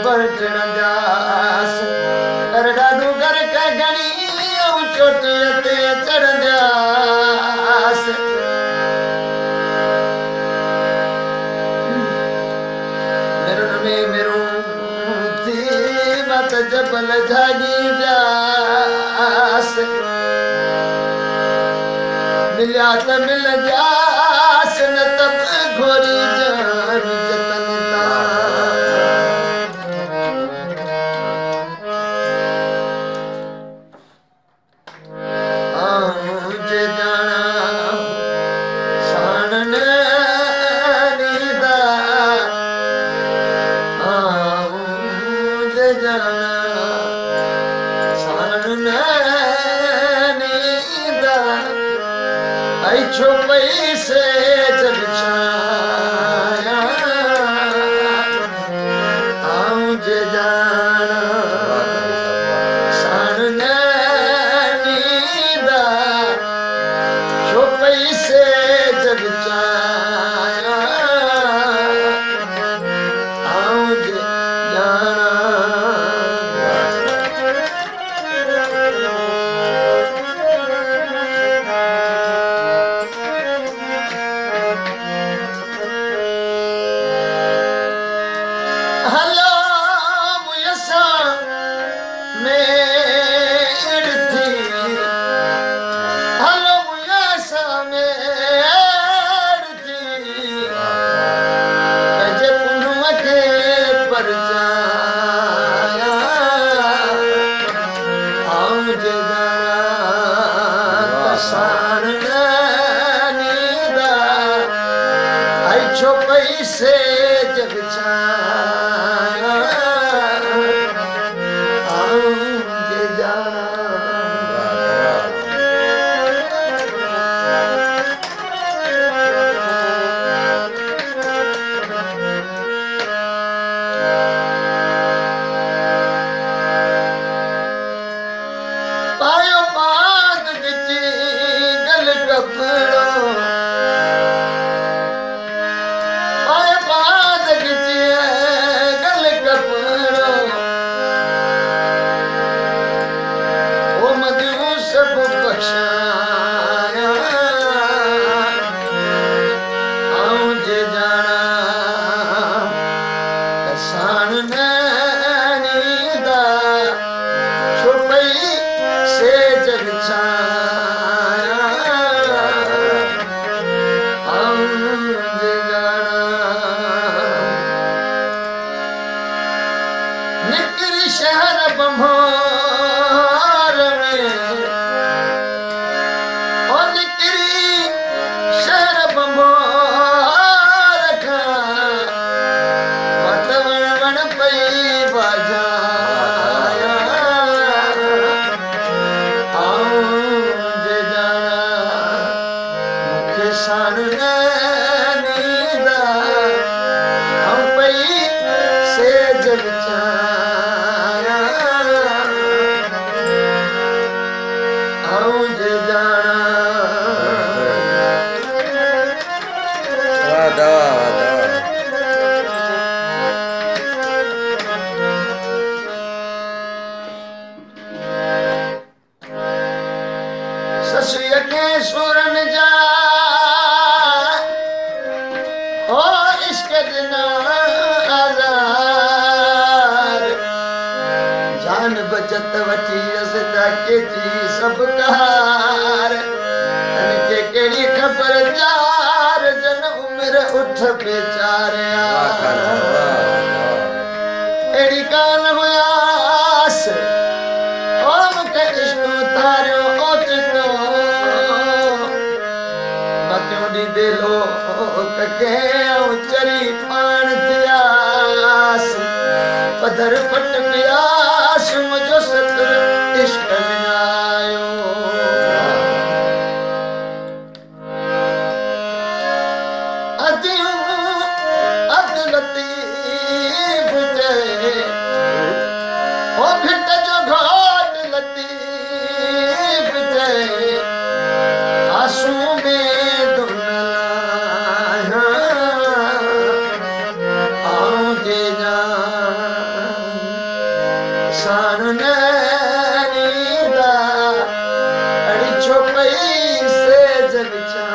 बरतण जास कर डाडू कर के गणी चोटीअ ते चढ़ंदास मेरुन में मेरू थी मत जबल जागी जास मिलिया त मिल जास न तब घोरी जान जतन जे जाना सानन नीदा जे जाना सानन नीदा आई छो पैसे जब छाया जे जाना सानन नीदा छो पैसे जब छाया जे जाना हलो मुयसा मेड़ थी हलो मुयसा मेड़ थी कजे पुनम के परचाया जे जाना तसान नीदा आई छो पैसे जब छाया जे जाना पायो पाद गिची गल कपड़ो पायो पाद गिची गल कपड़ो ओ मदियो सब बख्शाया जे जाना सान नीदा छो पैसे जग छाया जे जाना निकरी शहर बम्होर में ओ निकरी शहर बम्होर खां वतवण वण पई बाजाया जे जाना मुखे सान नीदा पई से जग छाया जे जाना ससुय के सुरन जा ओ इश्क दिना आज़ार जान बचत वठी असदा के जी सब कार तनके केड़ी खबर जार जन उम्र उठ बेचारिया एड़ी कान हुयास ओ मुखे इश्क तारियो ओचतो बतियों दी दिलो कके चरी पान थियास पधर फट पियास मुझो सतर इश्क विनायो अदियूं अद लतीफ चए ओ भिट जो घाट लतीफ चए आंसू में धुनलाया जे जाना से विछा